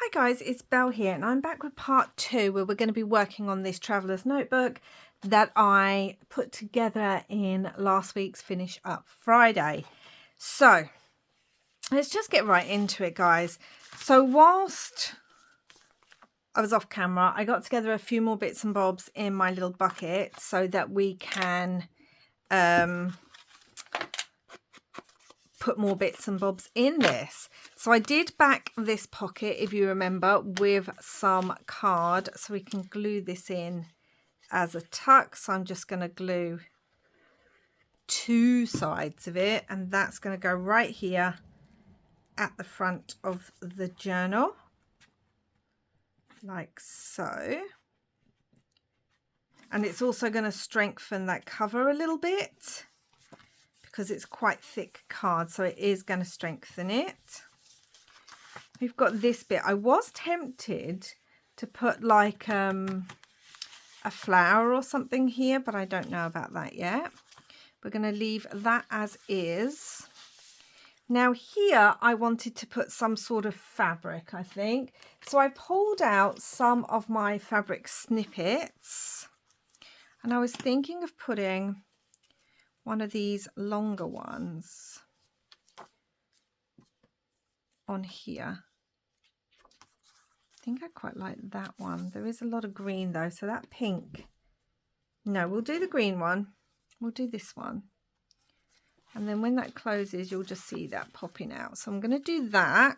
Hi guys, it's Belle here and I'm back with part 2 where we're going to be working on this traveller's notebook that I put together in last week's Finish Up Friday. So let's just get right into it, guys. So whilst I was off camera, I got together a few more bits and bobs in my little bucket so that we can put more bits and bobs in this. So I did back this pocket, if you remember, with some card so we can glue this in as a tuck. So I'm just going to glue two sides of it, and that's going to go right here at the front of the journal, like so. And it's also going to strengthen that cover a little bit because it's quite thick card, so it is going to strengthen it. We've got this bit. I was tempted to put like a flower or something here, but I don't know about that yet. We're going to leave that as is. Now here I wanted to put some sort of fabric, I think. So I pulled out some of my fabric snippets and I was thinking of putting one of these longer ones on here. I think I quite like that one. There is a lot of green though, so that pink. No, we'll do the green one. We'll do this one. And then when that closes, you'll just see that popping out. So I'm going to do that.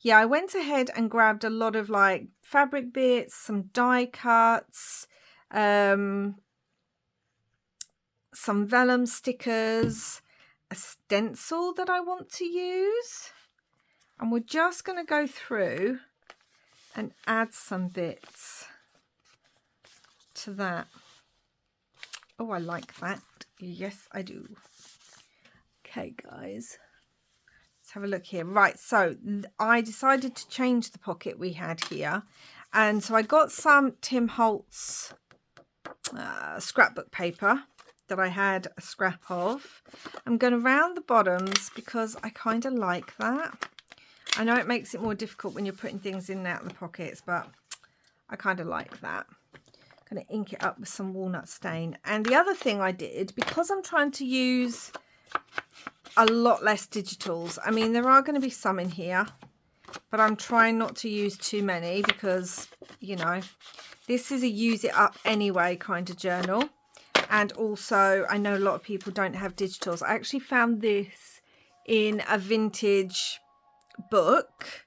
Yeah, I went ahead and grabbed a lot of like fabric bits, some die cuts, some vellum stickers, a stencil that I want to use. And we're just going to go through and add some bits to that. Oh, I like that. Yes, I do. Okay, guys. Let's have a look here. Right, so I decided to change the pocket we had here. And so I got some Tim Holtz scrapbook paper that I had a scrap of. I'm going to round the bottoms because I kind of like that. I know it makes it more difficult when you're putting things in and out of the pockets, but I kind of like that. I'm going to ink it up with some walnut stain. And the other thing I did, because I'm trying to use a lot less digitals, I mean, there are going to be some in here, but I'm trying not to use too many because, you know, this is a use it up anyway kind of journal. And also, I know a lot of people don't have digitals. I actually found this in a vintage book,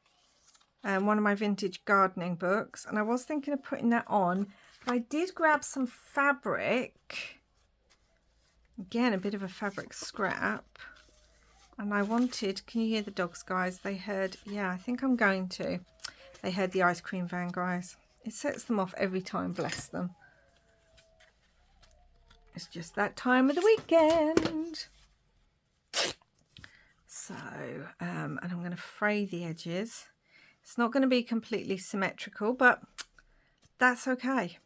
one of my vintage gardening books, and I was thinking of putting that on, but I did grab some fabric, again a bit of a fabric scrap, and I wanted, can you hear the dogs, guys? They heard, yeah, I think I'm going to, they heard the ice cream van, guys. It sets them off every time, bless them. It's just that time of the weekend. So, and I'm going to fray the edges. It's not going to be completely symmetrical, but that's okay.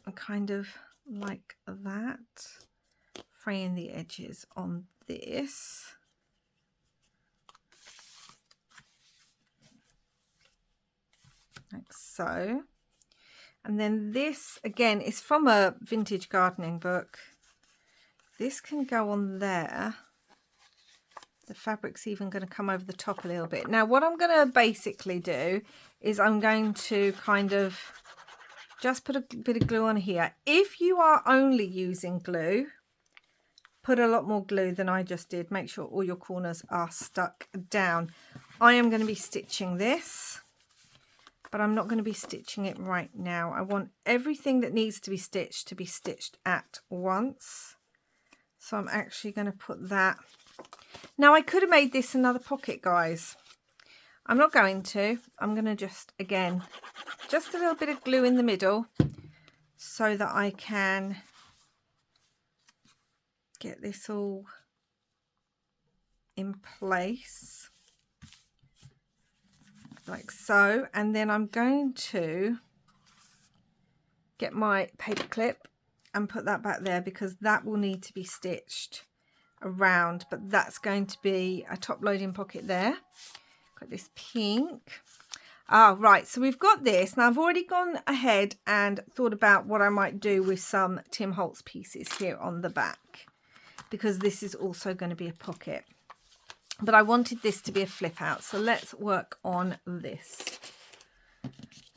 I kind of like that. Fraying the edges on this. Like so. And then this, again, is from a vintage gardening book. This can go on there. The fabric's even going to come over the top a little bit. Now, what I'm going to basically do is I'm going to kind of just put a bit of glue on here. If you are only using glue, put a lot more glue than I just did. Make sure all your corners are stuck down. I am going to be stitching this, but I'm not going to be stitching it right now. I want everything that needs to be stitched at once. So I'm actually going to put that. Now I could have made this another pocket, guys. I'm not going to. I'm going to just, again, just a little bit of glue in the middle so that I can get this all in place. Like so. And then I'm going to get my paper clip and put that back there because that will need to be stitched around, but that's going to be a top loading pocket there. Got this pink. Ah, right, so we've got this. Now I've already gone ahead and thought about what I might do with some Tim Holtz pieces here on the back, because this is also going to be a pocket. But I wanted this to be a flip out, so let's work on this.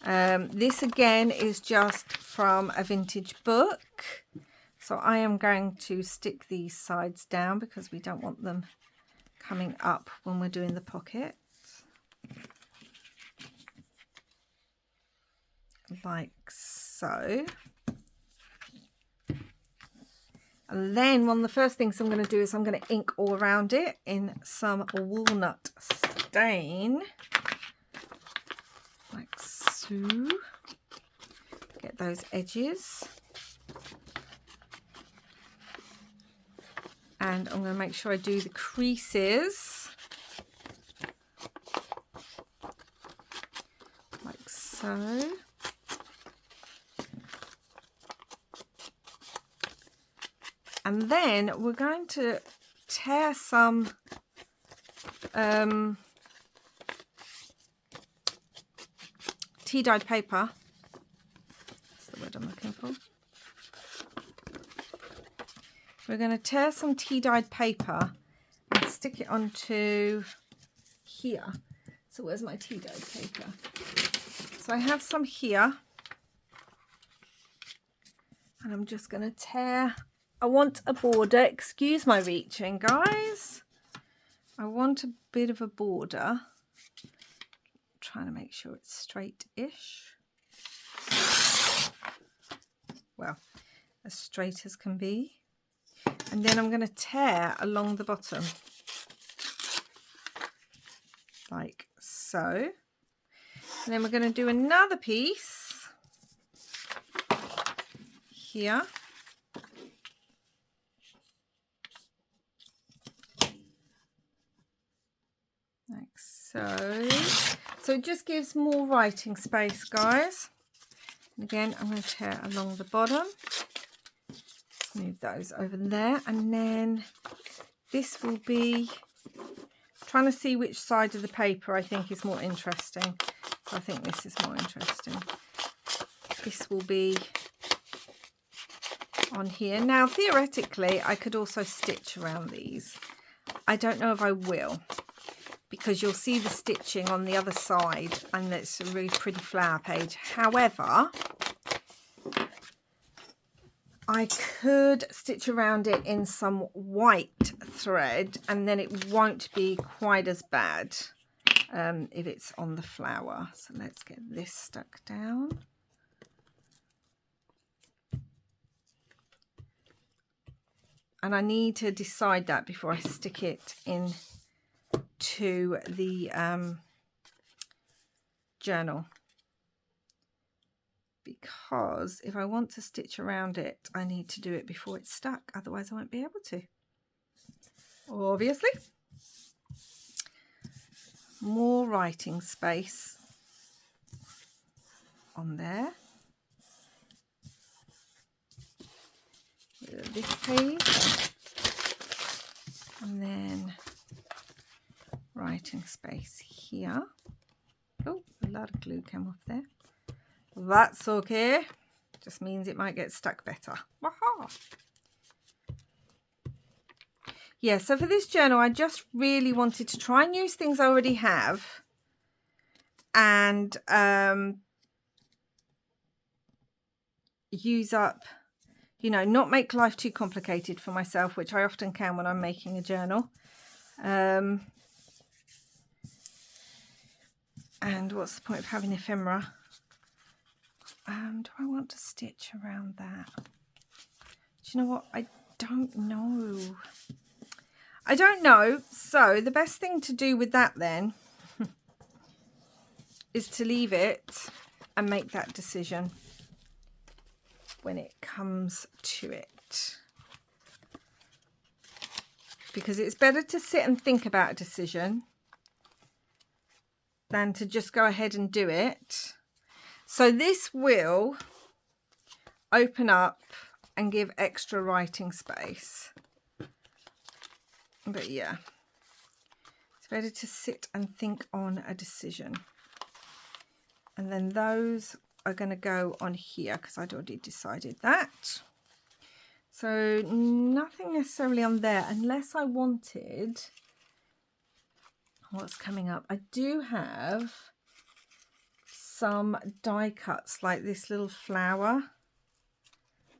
This again is just from a vintage book. So I am going to stick these sides down because we don't want them coming up when we're doing the pocket. Like so. And then one of the first things I'm going to do is I'm going to ink all around it in some walnut stain. Like so. Get those edges. And I'm going to make sure I do the creases. Like so. And then we're going to tear some tea-dyed paper. That's the word I'm looking for. We're going to tear some tea-dyed paper and stick it onto here. So where's my tea-dyed paper? So I have some here. And I'm just going to tear... I want a border. Excuse my reaching, guys. I want a bit of a border. I'm trying to make sure it's straight-ish. Well, as straight as can be. And then I'm going to tear along the bottom. Like so. And then we're going to do another piece here. Like so. So it just gives more writing space, guys. And again, I'm going to tear along the bottom. Move those over there. And then this will be... trying to see which side of the paper I think is more interesting. So I think this is more interesting. This will be on here. Now, theoretically, I could also stitch around these. I don't know if I will, because you'll see the stitching on the other side and it's a really pretty flower page. However, I could stitch around it in some white thread and then it won't be quite as bad if it's on the flower. So let's get this stuck down. And I need to decide that before I stick it in to the journal, because if I want to stitch around it I need to do it before it's stuck, otherwise I won't be able to, obviously. More writing space on there. This page, and then writing space here. Oh, a lot of glue came off there. That's okay. Just means it might get stuck better. Aha! Yeah, so for this journal, I just really wanted to try and use things I already have and use up, you know, not make life too complicated for myself, which I often can when I'm making a journal. And what's the point of having ephemera? Do I want to stitch around that? Do you know what? I don't know. I don't know. So the best thing to do with that then is to leave it and make that decision when it comes to it. Because it's better to sit and think about a decision than to just go ahead and do it. So this will open up and give extra writing space. But yeah, it's better to sit and think on a decision. And then those are going to go on here because I'd already decided that. So nothing necessarily on there unless I wanted... What's coming up? I do have some die cuts like this little flower.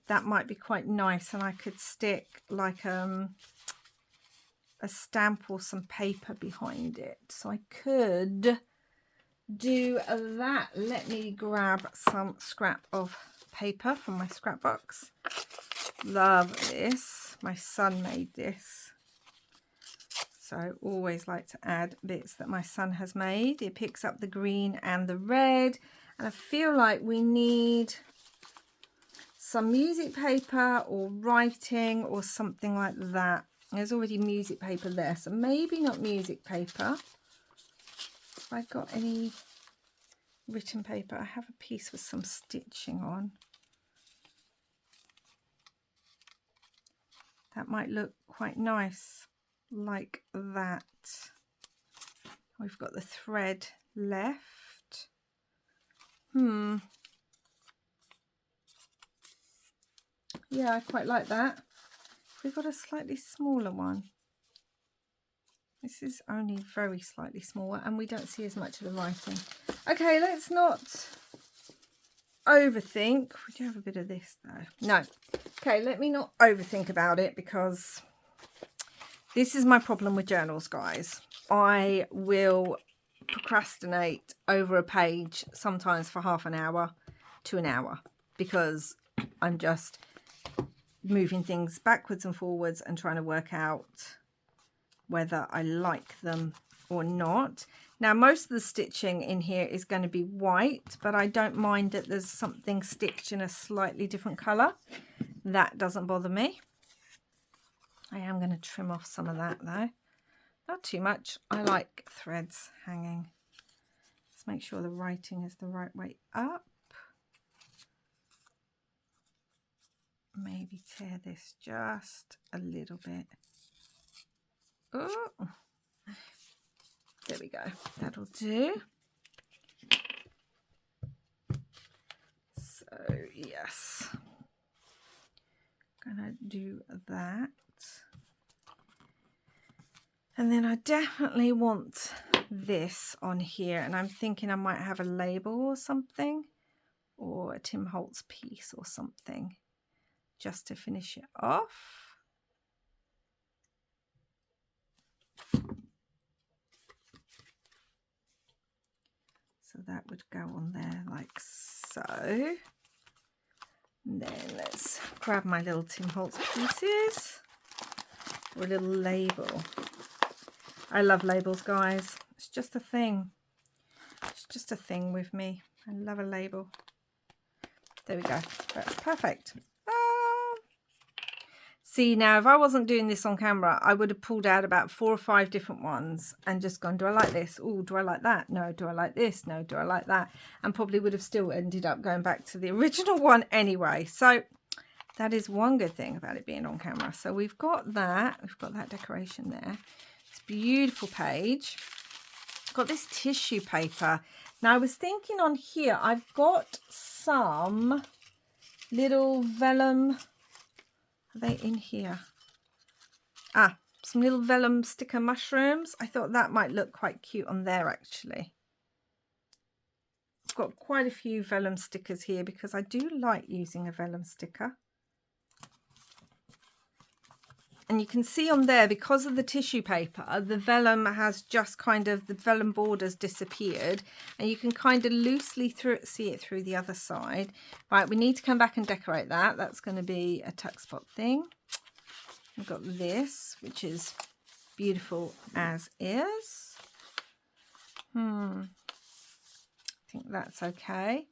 That might be quite nice, and I could stick like a stamp or some paper behind it. So I could do that. Let me grab some scrap of paper from my scrap box. Love this. My son made this. So I always like to add bits that my son has made. It picks up the green and the red. And I feel like we need some music paper or writing or something like that. There's already music paper there, so maybe not music paper. Have I got any written paper? I have a piece with some stitching on. That might look quite nice. Like that. We've got the thread left. Yeah, I quite like that. We've got a slightly smaller one. This is only very slightly smaller and we don't see as much of the writing. Okay, let's not overthink. We do have a bit of this though. No. Okay, let me not overthink about it because this is my problem with journals, guys. I will procrastinate over a page sometimes for half an hour to an hour because I'm just moving things backwards and forwards and trying to work out whether I like them or not. Now, most of the stitching in here is going to be white, but I don't mind that there's something stitched in a slightly different colour. That doesn't bother me. I am going to trim off some of that though. Not too much. I like threads hanging. Let's make sure the writing is the right way up. Maybe tear this just a little bit. Oh, there we go. That'll do. So yes, gonna do that. And then I definitely want this on here, and I'm thinking I might have a label or something, or a Tim Holtz piece or something, just to finish it off. So that would go on there like so. And then let's grab my little Tim Holtz pieces for a little label. I love labels, guys. It's just a thing. It's just a thing with me. I love a label. There we go. That's perfect. See, now if I wasn't doing this on camera, I would have pulled out about 4 or 5 different ones and just gone, do I like this? Oh, do I like that? No. Do I like this? No. Do I like that? And probably would have still ended up going back to the original one anyway. So that is one good thing about it being on camera. So we've got that. We've got that decoration there. It's a beautiful page. Got this tissue paper. Now I was thinking on here, I've got some little vellum. Are they in here? Ah, some little vellum sticker mushrooms. I thought that might look quite cute on there actually. I've got quite a few vellum stickers here because I do like using a vellum sticker. And you can see on there, because of the tissue paper, the vellum has just kind of, the vellum borders disappeared. And you can kind of loosely see it through the other side. Right, we need to come back and decorate that. That's going to be a tuck spot thing. We've got this, which is beautiful as is. I think that's okay.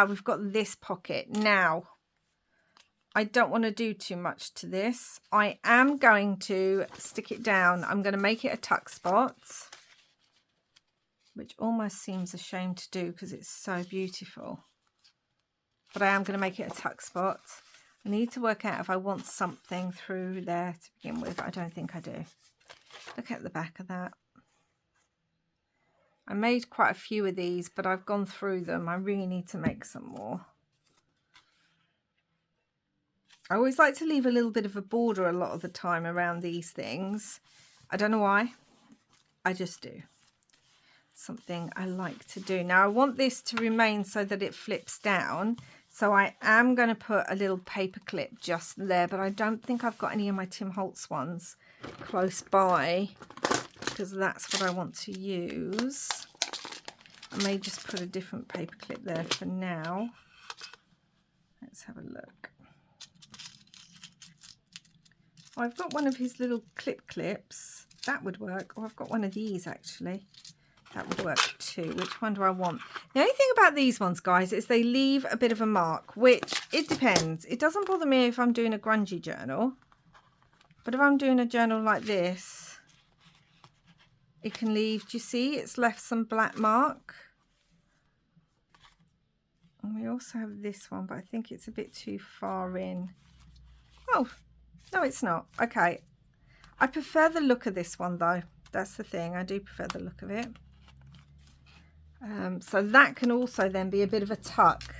We've got this pocket. Now, I don't want to do too much to this. I am going to stick it down. I'm going to make it a tuck spot, which almost seems a shame to do because it's so beautiful. But I am going to make it a tuck spot. I need to work out if I want something through there to begin with. I don't think I do. Look at the back of that. I made quite a few of these, but I've gone through them. I really need to make some more. I always like to leave a little bit of a border a lot of the time around these things. I don't know why. I just do. Something I like to do. Now I want this to remain so that it flips down. So I am going to put a little paper clip just there, but I don't think I've got any of my Tim Holtz ones close by because that's what I want to use. I may just put a different paper clip there for now. Let's have a look. Oh, I've got one of his little clips. That would work. Or I've got one of these actually. That would work too. Which one do I want? The only thing about these ones, guys, is they leave a bit of a mark, which it depends. It doesn't bother me if I'm doing a grungy journal. But if I'm doing a journal like this, it can leave, do you see? It's left some black mark. And we also have this one, but I think it's a bit too far in. Oh, no, it's not. Okay. I prefer the look of this one, though. That's the thing. I do prefer the look of it. So that can also then be a bit of a tuck.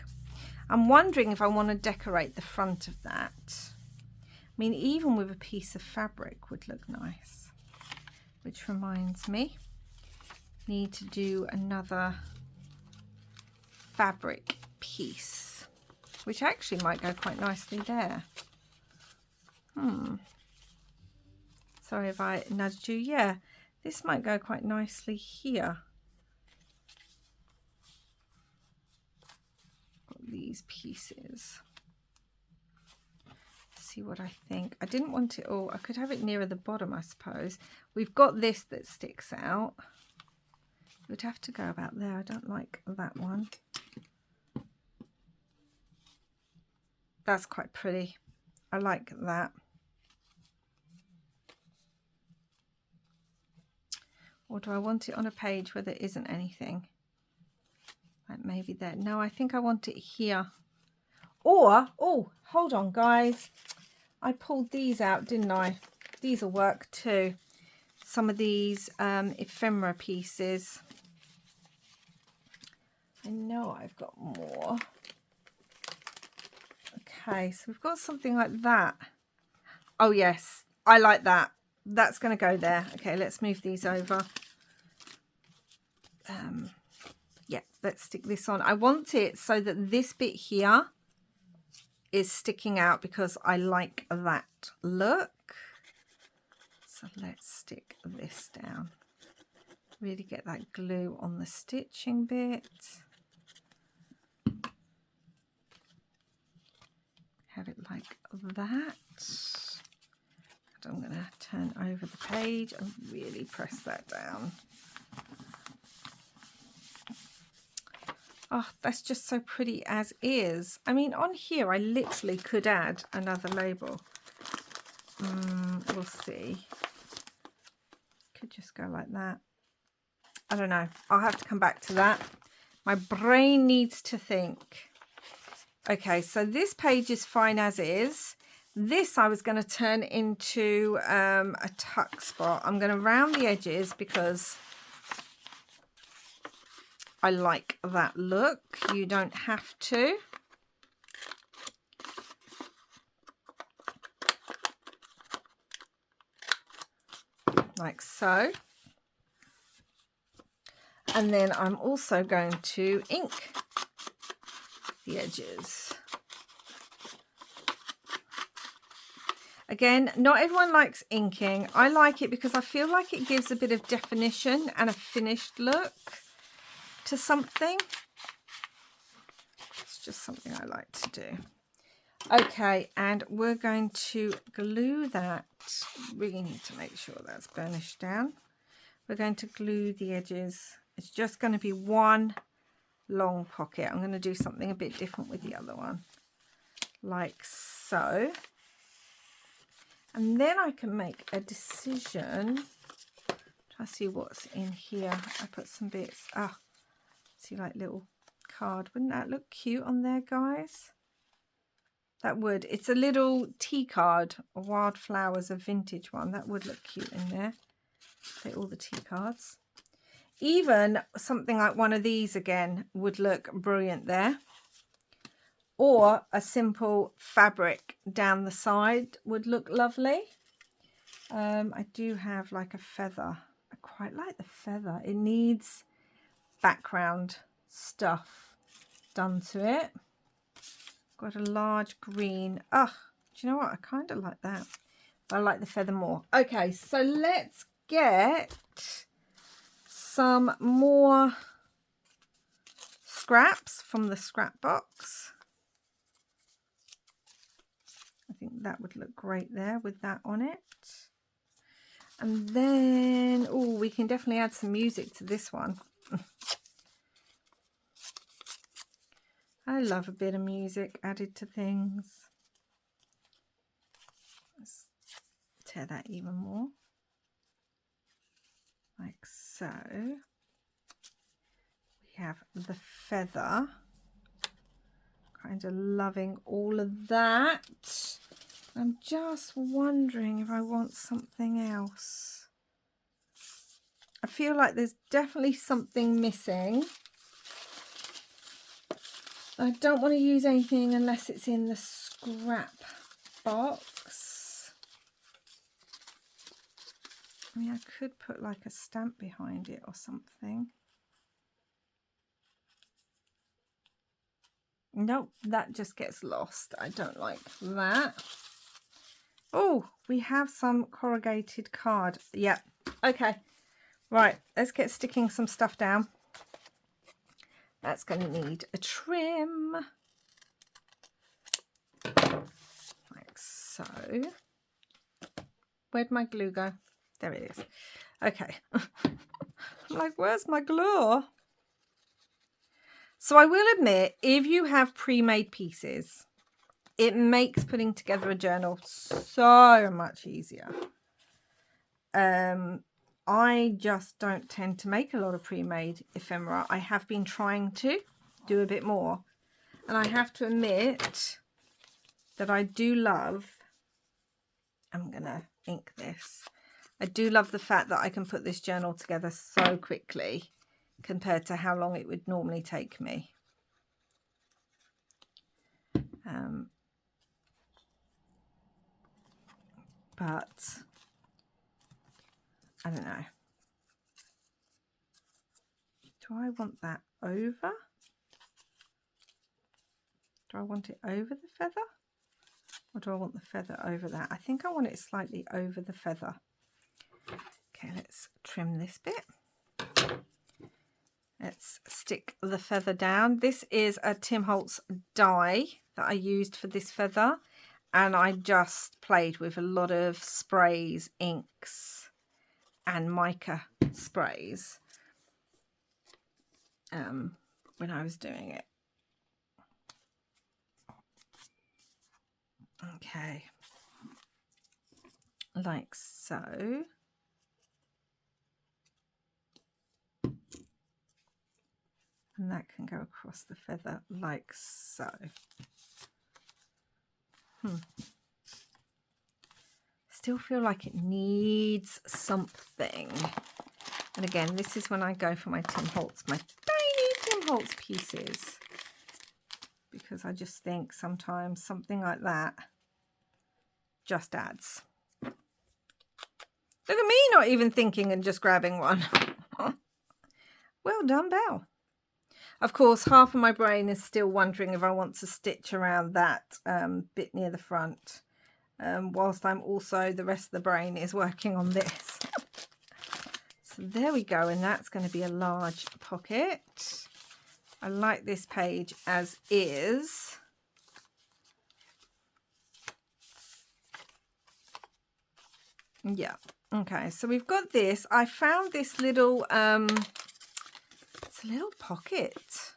I'm wondering if I want to decorate the front of that. I mean, even with a piece of fabric would look nice. Which reminds me, need to do another fabric piece, which actually might go quite nicely there. Sorry if I nudged you. Yeah, this might go quite nicely here. Got these pieces. See what I think. I didn't want it all. I could have it nearer the bottom, I suppose. We've got this that sticks out. It would have to go about there. I don't like that one. That's quite pretty. I like that. Or do I want it on a page where there isn't anything? Like maybe there. No, I think I want it here. Or, oh, hold on, guys. I pulled these out, didn't I? These will work too. Some of these ephemera pieces. I know I've got more. Okay, so we've got something like that. Oh, yes. I like that. That's going to go there. Okay, let's move these over. Yeah, let's stick this on. I want it so that this bit here is sticking out because I like that look. So let's stick this down. Really get that glue on the stitching bit. Have it like that. And I'm going to turn over the page and really press that down. Oh, that's just so pretty as is. I mean, on here, I literally could add another label. We'll see. Could just go like that. I don't know. I'll have to come back to that. My brain needs to think. Okay, so this page is fine as is. This I was going to turn into a tuck spot. I'm going to round the edges because I like that look. You don't have to. Like so. And then I'm also going to ink the edges. Again, not everyone likes inking. I like it because I feel like it gives a bit of definition and a finished look to something. It's just something I like to do. Okay, and we're going to glue that. Really need to make sure that's burnished down. We're going to glue the edges. It's just going to be one long pocket. I'm going to do something a bit different with the other one. Like so. And then I can make a decision. Try to see what's in here. I put some bits. See, like little card. Wouldn't that look cute on there, guys? That would. It's a little tea card, a Wildflowers, a vintage one. That would look cute in there. Take all the tea cards. Even something like one of these again would look brilliant there. Or a simple fabric down the side would look lovely. I do have like a feather. I quite like the feather. It needs background stuff done to it. Got a large green. Oh, do you know what? I kind of like that. I like the feather more. Okay, so let's get some more scraps from the scrap box. I think that would look great there with that on it. And then, oh, we can definitely add some music to this one. I love a bit of music added to things. Let's tear that even more. Like so. We have the feather. Kind of loving all of that. I'm just wondering if I want something else. I feel like there's definitely something missing. I don't want to use anything unless it's in the scrap box. I mean, I could put like a stamp behind it or something. Nope, that just gets lost. I don't like that. Oh, we have some corrugated card. Yep. Okay. Right, let's get sticking some stuff down. That's going to need a trim. Like so. Where'd my glue go? There it is. Okay. I'm like, where's my glue? So I will admit, if you have pre-made pieces, it makes putting together a journal so much easier. I just don't tend to make a lot of pre-made ephemera. I have been trying to do a bit more. And I have to admit that I do love, I'm going to ink this. I do love the fact that I can put this journal together so quickly compared to how long it would normally take me. But I don't know. Do I want that over? Do I want it over the feather? Or do I want the feather over that? I think I want it slightly over the feather. Okay, let's trim this bit. Let's stick the feather down. This is a Tim Holtz die that I used for this feather. And I just played with a lot of sprays, inks, and mica sprays when I was doing it. Okay, like so. And that can go across the feather like so. Still feel like it needs something. And again, this is when I go for my Tim Holtz, my tiny Tim Holtz pieces. Because I just think sometimes something like that just adds. Look at me not even thinking and just grabbing one. Well done, Belle. Of course, half of my brain is still wondering if I want to stitch around that bit near the front. Whilst I'm also, the rest of the brain is working on this. So there we go, and that's going to be a large pocket. I like this page as is. Yeah, okay, so we've got this. I found this little, it's a little pocket.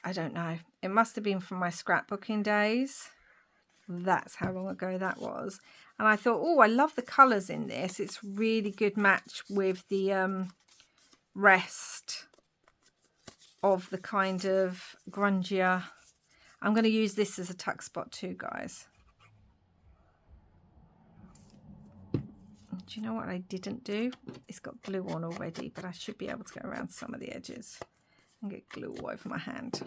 I don't know. It must have been from my scrapbooking days. That's how long ago that was. And I thought, oh, I love the colours in this. It's really good match with the rest of the kind of grungier. I'm going to use this as a tuck spot too, guys. Do you know what I didn't do? It's got glue on already, but I should be able to go around some of the edges and get glue all over my hand.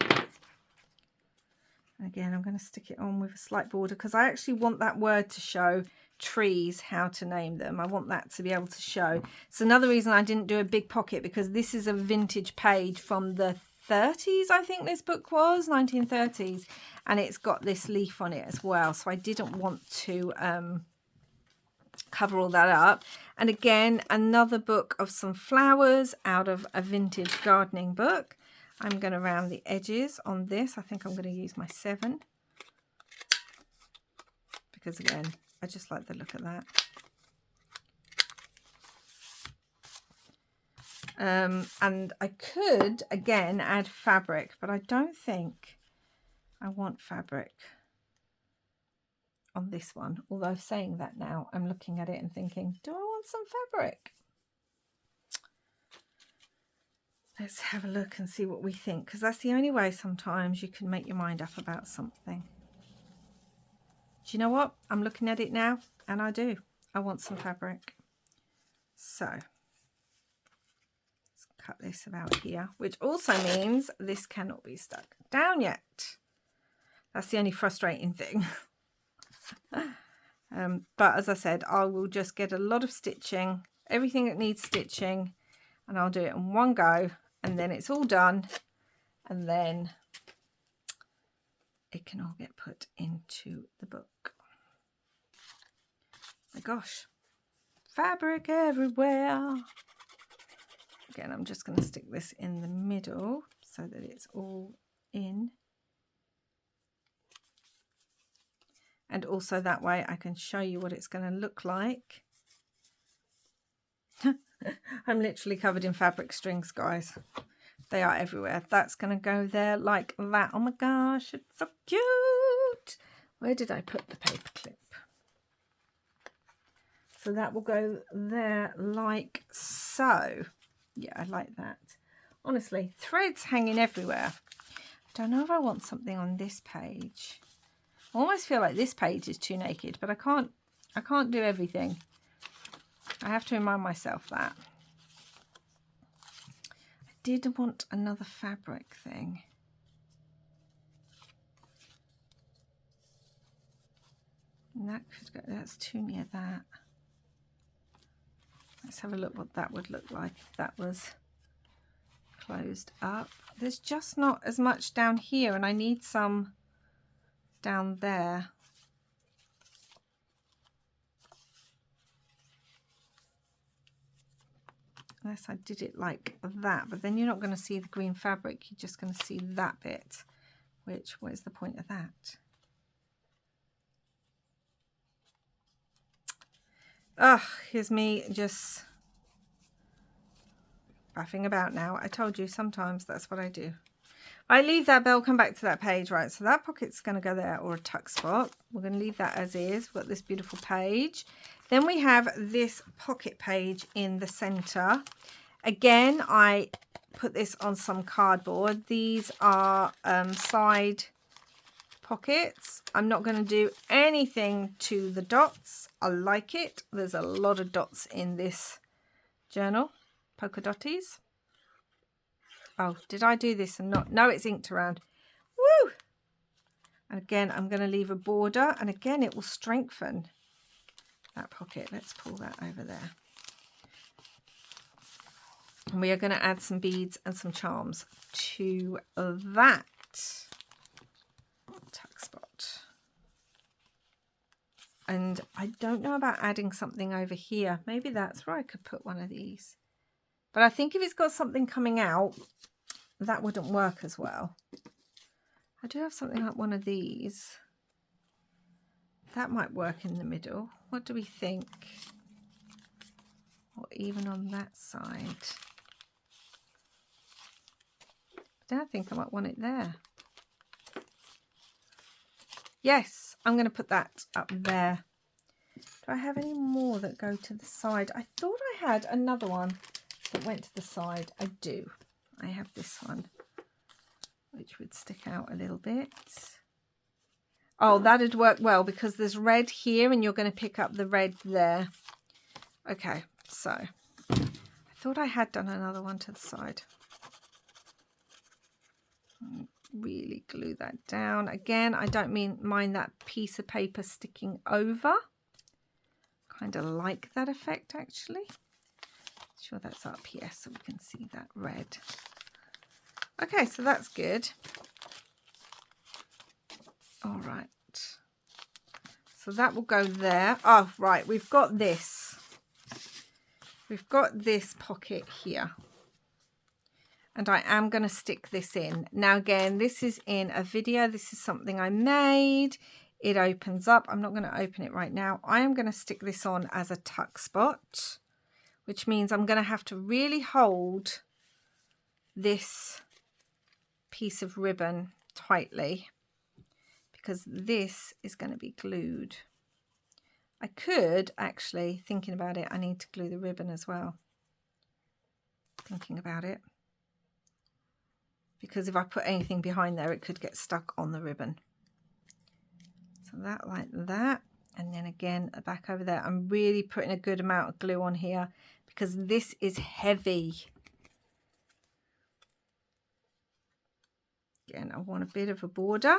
And again, I'm going to stick it on with a slight border because I actually want that word to show trees, how to name them. I want that to be able to show. It's another reason I didn't do a big pocket, because this is a vintage page from the 30s, I think this book was, 1930s, and it's got this leaf on it as well. So I didn't want to cover all that up. And again, another book of some flowers out of a vintage gardening book. I'm going to round the edges on this. I think I'm going to use my 7 because again, I just like the look of that. And I could again add fabric, but I don't think I want fabric on this one. Although saying that now, I'm looking at it and thinking, do I want some fabric? Let's have a look and see what we think, because that's the only way sometimes you can make your mind up about something. Do you know what? I'm looking at it now and I do. I want some fabric. So let's cut this about here, which also means this cannot be stuck down yet. That's the only frustrating thing. But as I said, I will just get a lot of stitching, everything that needs stitching, and I'll do it in one go, and then it's all done, and then it can all get put into the book. My gosh, fabric everywhere. Again, I'm just going to stick this in the middle so that it's all in. And also that way I can show you what it's going to look like. I'm literally covered in fabric strings, guys. They are everywhere. That's going to go there like that. Oh my gosh, it's so cute. Where did I put the paper clip? So that will go there like so. Yeah, I like that. Honestly, threads hanging everywhere. I don't know if I want something on this page. I almost feel like this page is too naked, but I can't do everything. I have to remind myself that. I did want another fabric thing. And that could go, that's too near that. Let's have a look what that would look like if that was closed up. There's just not as much down here, and I need some down there. Unless I did it like that, but then you're not going to see the green fabric, you're just going to see that bit, which, what is the point of that? Ugh, here's me just faffing about now. I told you sometimes that's what I do. I leave that bell, come back to that page, right? So that pocket's going to go there, or a tuck spot. We're going to leave that as is. We've got this beautiful page. Then we have this pocket page in the center. Again, I put this on some cardboard. These are side pockets. I'm not going to do anything to the dots. I like it. There's a lot of dots in this journal. Polka dotties. Oh, did I do this and not? No, it's inked around. Woo! And again, I'm going to leave a border, and again, it will strengthen that pocket. Let's pull that over there. And we are going to add some beads and some charms to that tuck spot. And I don't know about adding something over here. Maybe that's where I could put one of these. But I think if it's got something coming out, that wouldn't work as well. I do have something like one of these. That might work in the middle. What do we think? Or even on that side. But I think I might want it there. Yes, I'm going to put that up there. Do I have any more that go to the side? I thought I had another one that went to the side. I do. I have this one, which would stick out a little bit. Oh, that'd work well because there's red here and you're going to pick up the red there. Okay, so I thought I had done another one to the side. Really glue that down. Again, I don't mind that piece of paper sticking over. Kind of like that effect, actually. Sure that's up here so we can see that red. Okay, so that's good. All right. So that will go there. Oh, right, we've got this. We've got this pocket here. And I am going to stick this in. Now, again, this is in a video. This is something I made. It opens up. I'm not going to open it right now. I am going to stick this on as a tuck spot, which means I'm going to have to really hold this piece of ribbon tightly because this is going to be glued. I could actually, thinking about it, I need to glue the ribbon as well. Thinking about it. Because if I put anything behind there, it could get stuck on the ribbon. So that like that. And then again, back over there. I'm really putting a good amount of glue on here because this is heavy. Again, I want a bit of a border.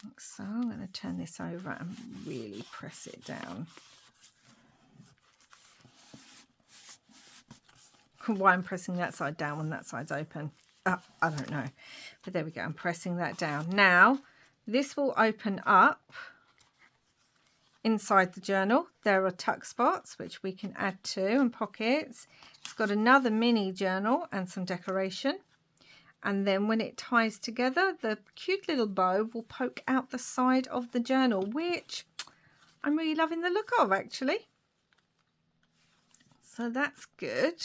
Like so. I'm going to turn this over and really press it down. Why I'm pressing that side down when that side's open, I don't know, but there we go. I'm pressing that down. Now this will open up inside the journal. There are tuck spots which we can add to and pockets. It's got another mini journal and some decoration, and then when it ties together, the cute little bow will poke out the side of the journal, which I'm really loving the look of, actually. So that's good.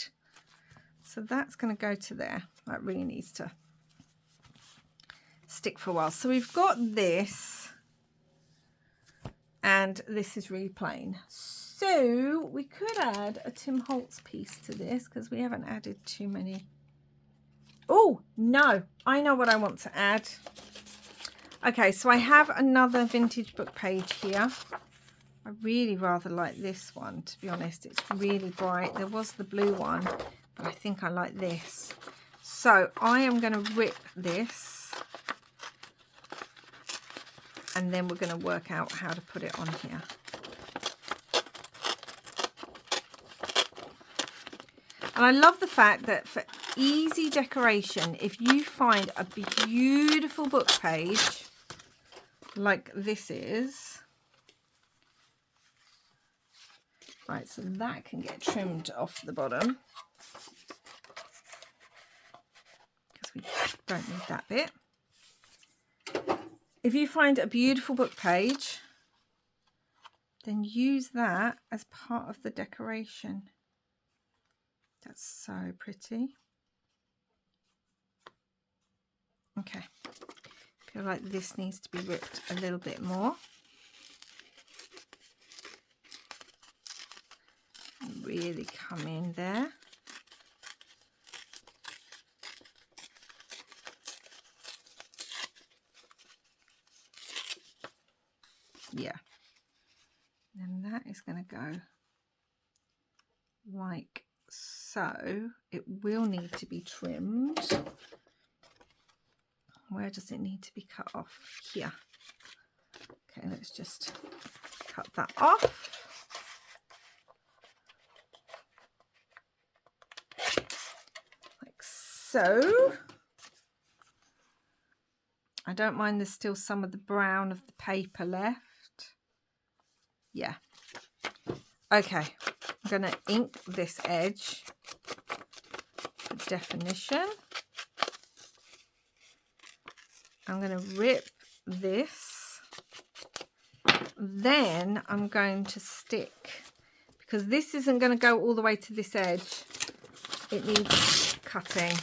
So that's going to go to there. That really needs to stick for a while. So we've got this, and this is really plain. So we could add a Tim Holtz piece to this because we haven't added too many. Oh, no, I know what I want to add. Okay, so I have another vintage book page here. I really rather like this one, to be honest. It's really bright. There was the blue one, but I think I like this. So I am going to rip this, and then we're going to work out how to put it on here. And I love the fact that for easy decoration, if you find a beautiful book page like this is, right, so that can get trimmed off the bottom because we don't need that bit. If you find a beautiful book page, then use that as part of the decoration. That's so pretty. Okay, I feel like this needs to be ripped a little bit more. Really come in there. Yeah. And that is going to go like so. It will need to be trimmed. Where does it need to be cut off? Here. Okay, let's just cut that off. Like so. I don't mind there's still some of the brown of the paper left. Yeah. Okay, I'm going to ink this edge for definition. I'm going to rip this. Then I'm going to stick, because this isn't going to go all the way to this edge. It needs cutting.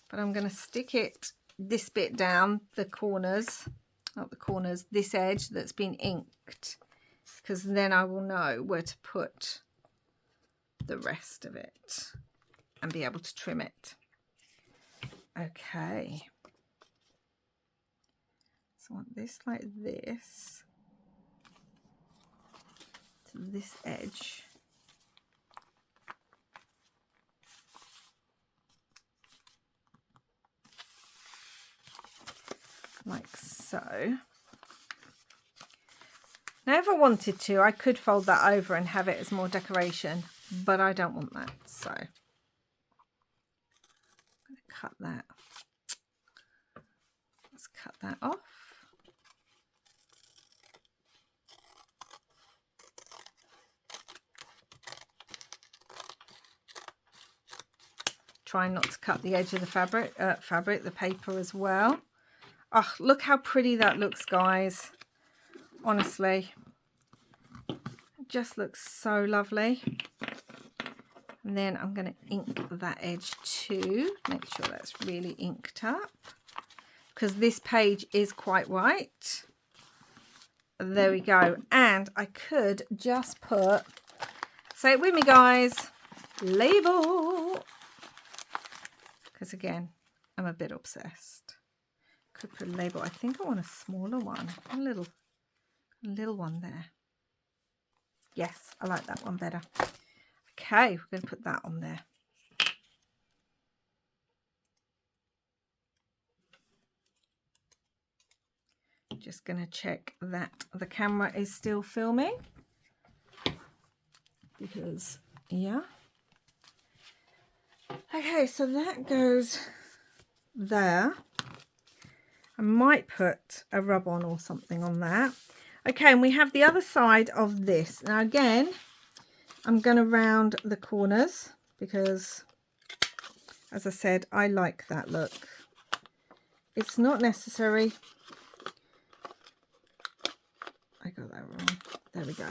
But I'm going to stick it, this bit down, the corners, not the corners, this edge that's been inked. Because then I will know where to put the rest of it and be able to trim it. Okay. So So I want this like this to this edge. Like so. Now if I wanted to, I could fold that over and have it as more decoration, but I don't want that, so I'm going to cut that. Let's cut that off. Try not to cut the edge of the the paper as well. Oh, look how pretty that looks, guys. Honestly, it just looks so lovely. And then I'm going to ink that edge too. Make sure that's really inked up, because this page is quite white. There we go. And I could just put, say it with me guys, label. Because again, I'm a bit obsessed. Could put a label. I think I want a smaller one. A little one there. Yes, I like that one better. Okay, we're going to put that on there. Just going to check that the camera is still filming. Because, yeah. Okay, so that goes there. I might put a rub-on or something on that. Okay, and we have the other side of this. Now again, I'm going to round the corners because, as I said, I like that look. It's not necessary. I got that wrong. There we go.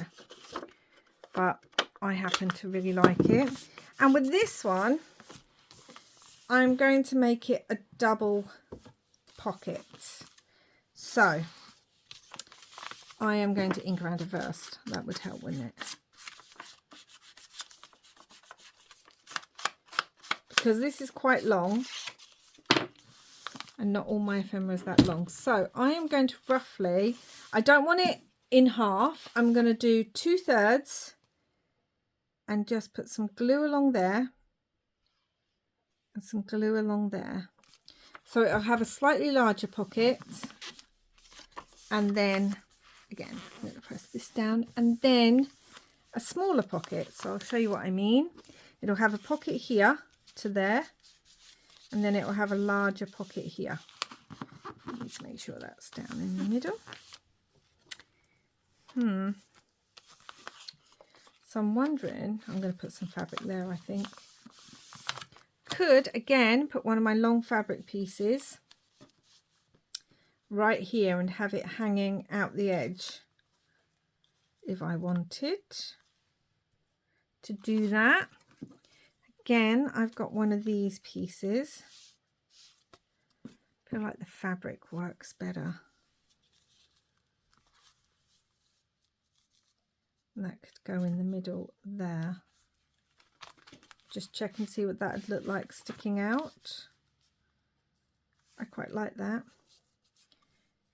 But I happen to really like it. And with this one, I'm going to make it a double pocket. So I am going to ink around it first. That would help, wouldn't it? Because this is quite long and not all my ephemera is that long. So I am going to roughly, I don't want it in half. I'm going to do 2/3 and just put some glue along there and some glue along there. So it'll have a slightly larger pocket, and then again, I'm going to press this down, and then a smaller pocket. So I'll show you what I mean. It'll have a pocket here to there, and then it will have a larger pocket here. I need to make sure that's down in the middle. So I'm wondering, I'm going to put some fabric there, I think. Could again put one of my long fabric pieces right here and have it hanging out the edge if I wanted to do that. Again, I've got one of these pieces. I feel like the fabric works better. That could go in the middle there. Just check and see what that would look like sticking out. I quite like that.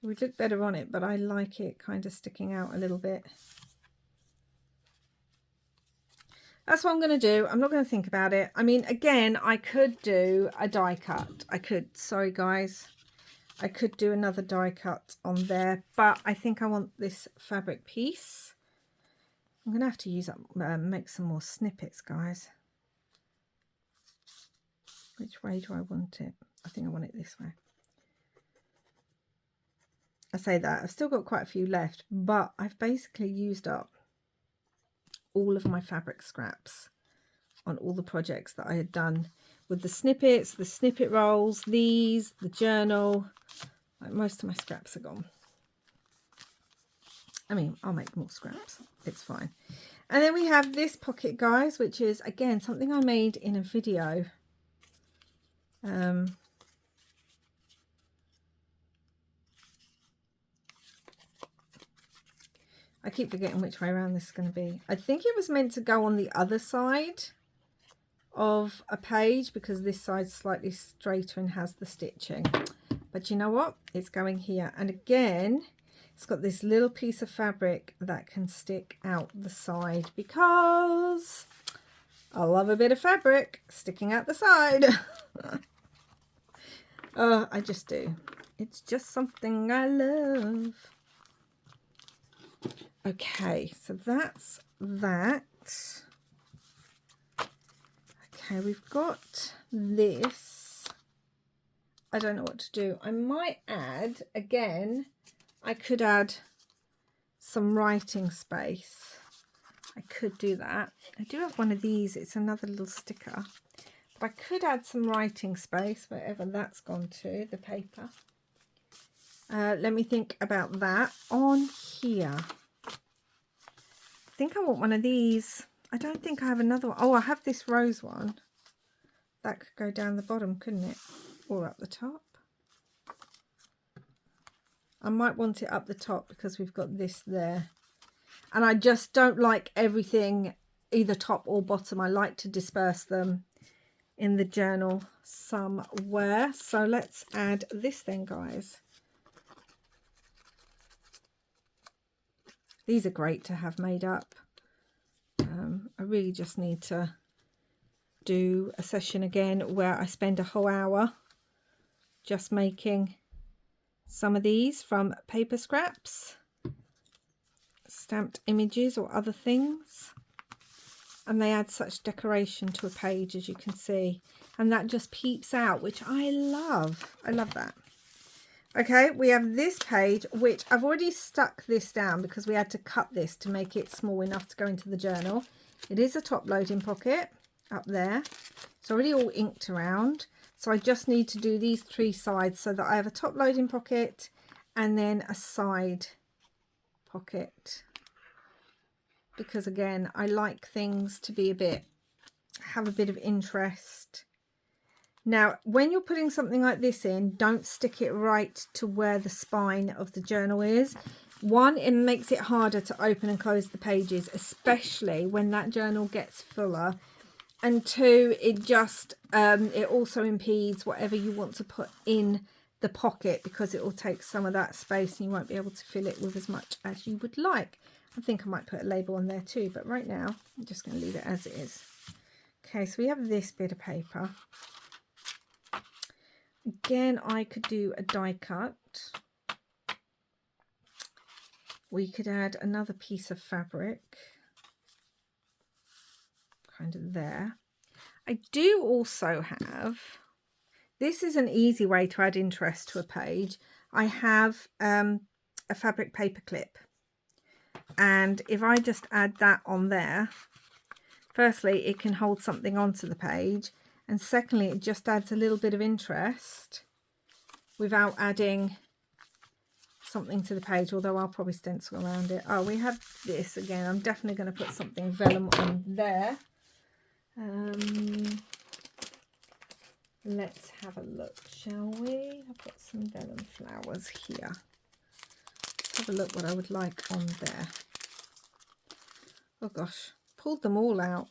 It would look better on it, but I like it kind of sticking out a little bit. That's what I'm going to do. I'm not going to think about it. I mean, again, I could do a die cut. I could, sorry guys, I could do another die cut on there, but I think I want this fabric piece. I'm going to have to use up, make some more snippets, guys. Which way do I want it? I think I want it this way. I say that, I've still got quite a few left, but I've basically used up all of my fabric scraps on all the projects that I had done with the snippets, the snippet rolls, these, the journal. Like, most of my scraps are gone. I mean, I'll make more scraps. It's fine. And then we have this pocket, guys, which is, again, something I made in a video. I keep forgetting which way around this is going to be. I think it was meant to go on the other side of a page because this side's slightly straighter and has the stitching. But you know what? It's going here. And again, it's got this little piece of fabric that can stick out the side because I love a bit of fabric sticking out the side. Oh, I just do. It's just something I love. Okay, so that's that. Okay, we've got this. I don't know what to do. I might add, again, I could add some writing space. I could do that. I do have one of these. It's another little sticker. But I could add some writing space, wherever that's gone to, the paper. Let me think about that. On here, I think I want one of these. I don't think I have another one. Oh, I have this rose one. That could go down the bottom, couldn't it? Or up the top. I might want it up the top because we've got this there. And I just don't like everything either top or bottom. I like to disperse them in the journal somewhere. So let's add this then, guys. These are great to have made up. I really just need to do a session again where I spend a whole hour just making some of these from paper scraps, stamped images or other things, and they add such decoration to a page, as you can see, and that just peeps out, which I love. I love that. Okay, we have this page, which I've already stuck this down because we had to cut this to make it small enough to go into the journal. It is a top loading pocket up there. It's already all inked around. So I just need to do these 3 sides so that I have a top loading pocket and then a side pocket. Because again, I like things to be have a bit of interest. Now, when you're putting something like this in, don't stick it right to where the spine of the journal is. One, it makes it harder to open and close the pages, especially when that journal gets fuller. And 2, it just, it also impedes whatever you want to put in the pocket because it will take some of that space and you won't be able to fill it with as much as you would like. I think I might put a label on there too, but right now I'm just going to leave it as it is. Okay, so we have this bit of paper. Again, I could do a die cut. We could add another piece of fabric, kind of there. I do also have, this is an easy way to add interest to a page. I have a fabric paper clip. And if I just add that on there, firstly, it can hold something onto the page. And secondly, it just adds a little bit of interest without adding something to the page, although I'll probably stencil around it. Oh, we have this again. I'm definitely going to put something vellum on there. Let's have a look, shall we? I've got some vellum flowers here. Let's have a look what I would like on there. Oh gosh, pulled them all out.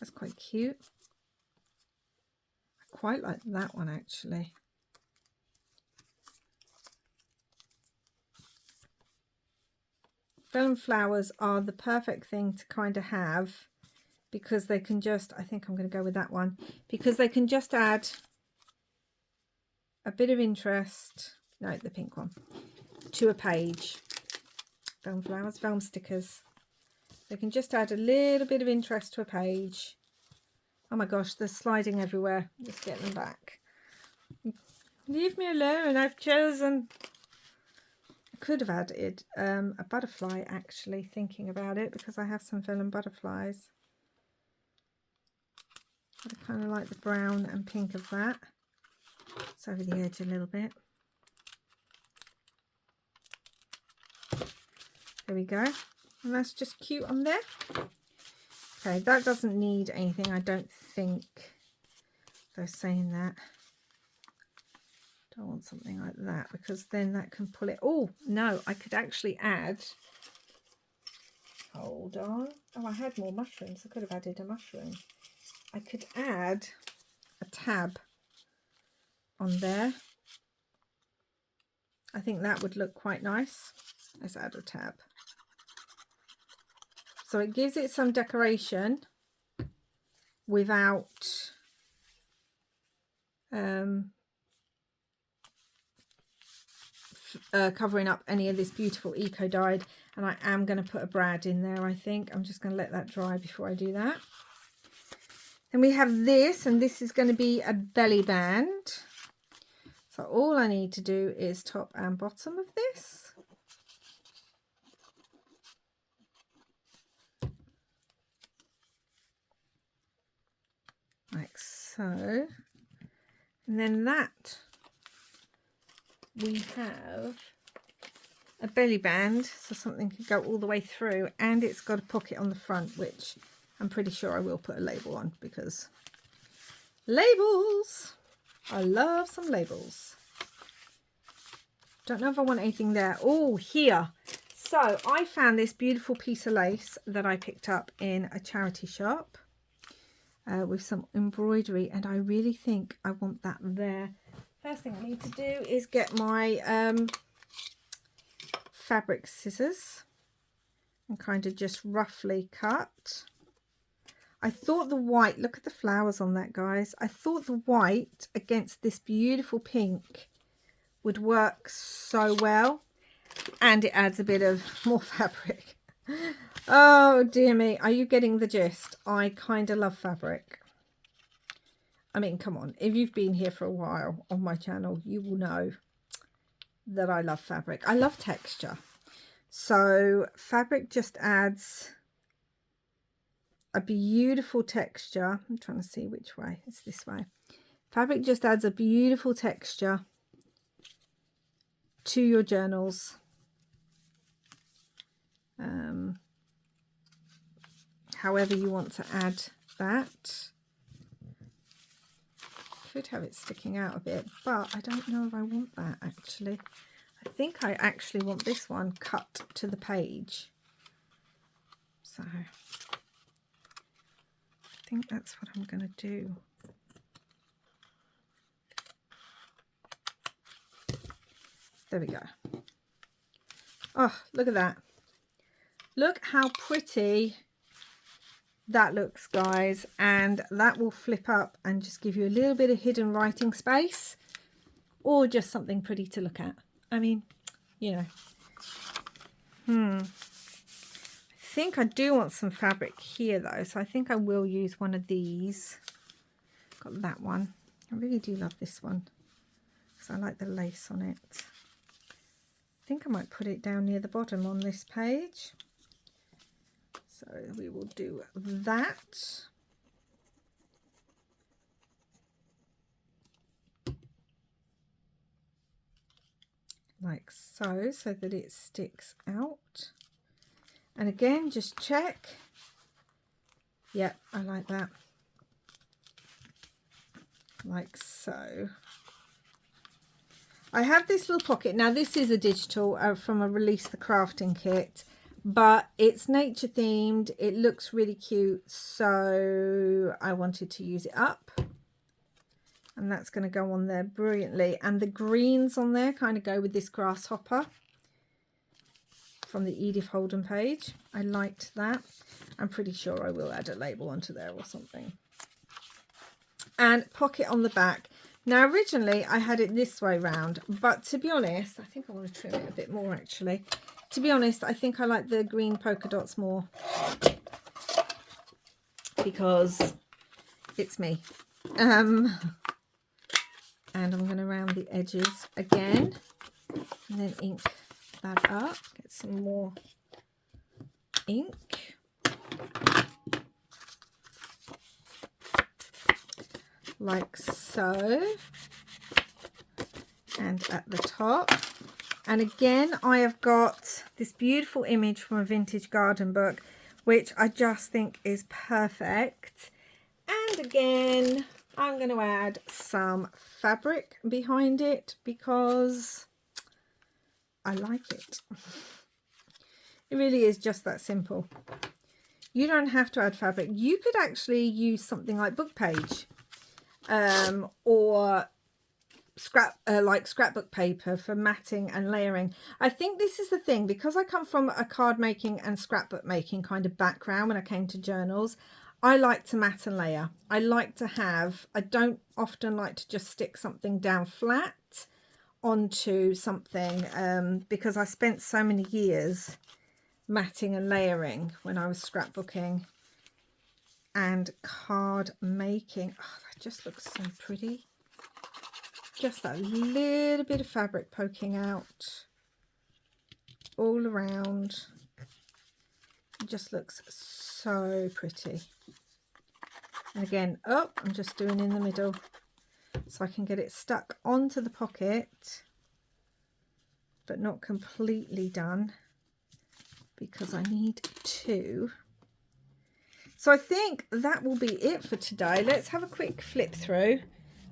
That's quite cute. I quite like that one actually. Vellum flowers are the perfect thing to kind of have because they can just, I think I'm going to go with that one, because they can just add a bit of interest, no, the pink one, to a page. Vellum flowers, vellum stickers. They can just add a little bit of interest to a page. Oh my gosh, they're sliding everywhere. Just get them back. Leave me alone, I've chosen. Could have added a butterfly actually, thinking about it, because I have some vellum butterflies. I kind of like the brown and pink of that. It's over the edge a little bit. There we go. And that's just cute on there. Okay, that doesn't need anything, I don't think. They're saying that. I want something like that because then that can pull it. Oh no, I could actually add, hold on, oh, I had more mushrooms. I could have added a mushroom. I could add a tab on there I think that would look quite nice. Let's add a tab. So it gives it some decoration without covering up any of this beautiful eco dyed. And I am going to put a brad in there, I think. I'm just going to let that dry before I do that. Then we have this, and this is going to be a belly band. So all I need to do is top and bottom of this. Like so. And then that we have a belly band, so something can go all the way through, and it's got a pocket on the front, which I'm pretty sure I will put a label on, because labels, I love some labels. Don't know if I want anything there. Oh, here. So I found this beautiful piece of lace that I picked up in a charity shop with some embroidery, and I really think I want that there. First thing I need to do is get my fabric scissors and kind of just roughly cut. I thought the white, look at the flowers on that, guys. I thought the white against this beautiful pink would work so well, and it adds a bit of more fabric. Oh dear me, are you getting the gist? I kind of love fabric. I mean, come on, if you've been here for a while on my channel, you will know that I love fabric. I love texture. So fabric just adds a beautiful texture. I'm trying to see which way. It's this way. Fabric just adds a beautiful texture to your journals. However you want to add that. Could have it sticking out a bit, but I don't know if I want that actually. I think I actually want this one cut to the page. So I think that's what I'm going to do. There we go. Oh, look at that. Look how pretty that looks, guys. And that will flip up and just give you a little bit of hidden writing space, or just something pretty to look at. I mean, you know. I think I do want some fabric here though, so I think I will use one of these. Got that one. I really do love this one because I like the lace on it. I think I might put it down near the bottom on this page. So we will do that. Like so, so that it sticks out. And again, just check. Yep, I like that. Like so. I have this little pocket. Now this is a digital from a Release the Crafting kit, but it's nature themed. It looks really cute, so I wanted to use it up. And that's going to go on there brilliantly. And the greens on there kind of go with this grasshopper from the Edith Holden page. I liked that. I'm pretty sure I will add a label onto there or something. And pocket on the back. Now originally I had it this way round, but to be honest, I think I want to trim it a bit more actually. To be honest, I think I like the green polka dots more because it's me. And I'm going to round the edges again and then ink that up. Get some more ink. Like so. And at the top. And again, I have got this beautiful image from a vintage garden book, which I just think is perfect. And again, I'm going to add some fabric behind it because I like it. It really is just that simple. You don't have to add fabric. You could actually use something like Book Page or scrapbook paper for matting and layering. I think this is the thing, because I come from a card making and scrapbook making kind of background when I came to journals. I like to mat and layer. I don't often like to just stick something down flat onto something, because I spent so many years matting and layering when I was scrapbooking and card making. Oh, that just looks so pretty. Just that little bit of fabric poking out all around. It just looks so pretty. And again, oh, I'm just doing in the middle so I can get it stuck onto the pocket, but not completely done because I need to. So I think that will be it for today. Let's have a quick flip through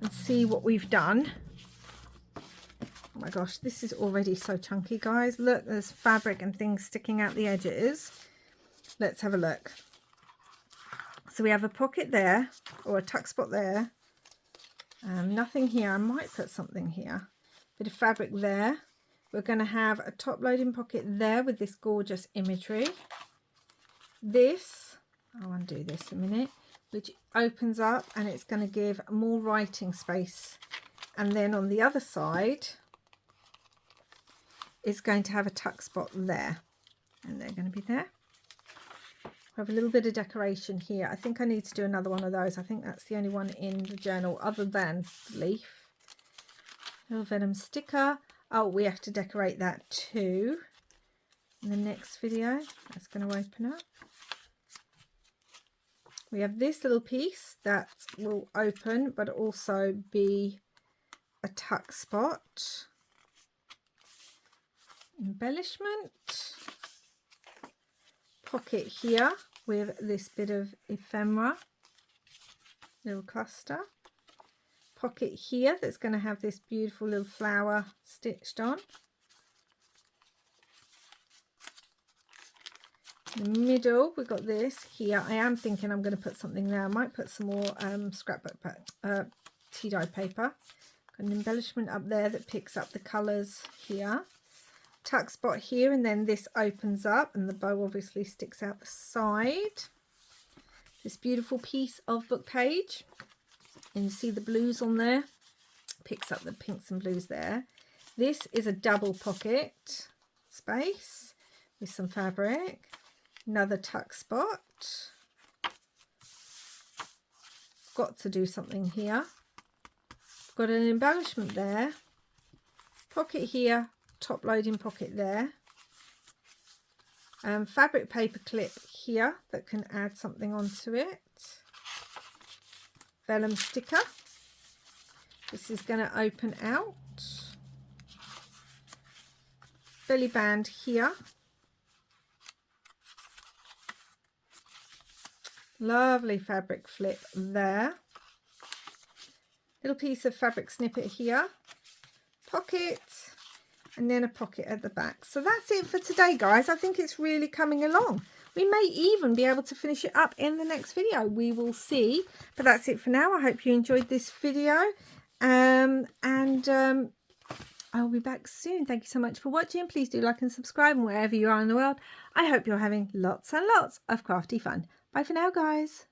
and see what we've done. Oh my gosh, this is already so chunky, guys. Look, there's fabric and things sticking out the edges. Let's have a look. So we have a pocket there, or a tuck spot there. Nothing here. I might put something here. Bit of fabric there. We're going to have a top loading pocket there with this gorgeous imagery. This, I'll undo this a minute, which opens up and it's going to give more writing space. And then on the other side, it's going to have a tuck spot there. And they're going to be there. I have a little bit of decoration here. I think I need to do another one of those. I think that's the only one in the journal other than the leaf. Little vellum sticker. Oh, we have to decorate that too in the next video. That's going to open up. We have this little piece that will open but also be a tuck spot. Embellishment. Pocket here with this bit of ephemera, little cluster. Pocket here that's going to have this beautiful little flower stitched on. In the middle we've got this here. I am thinking I'm going to put something there. I might put some more scrapbook tea dye paper. Got an embellishment up there that picks up the colours here. Tuck spot here, and then this opens up and the bow obviously sticks out the side. This beautiful piece of book page, and you see the blues on there, picks up the pinks and blues there. This is a double pocket space with some fabric. Another tuck spot. Got to do something here. Got an embellishment there. Pocket here. Top loading pocket there. Fabric paper clip here that can add something onto it. Vellum sticker. This is going to open out. Belly band here. Lovely fabric flip there. Little piece of fabric snippet here. Pocket. And then a pocket at the back. So that's it for today, guys. I think it's really coming along. We may even be able to finish it up in the next video. We will see. But that's it for now. I hope you enjoyed this video. I'll be back soon. Thank you so much for watching. Please do like and subscribe. And wherever you are in the world, I hope you're having lots and lots of crafty fun. Bye for now, guys.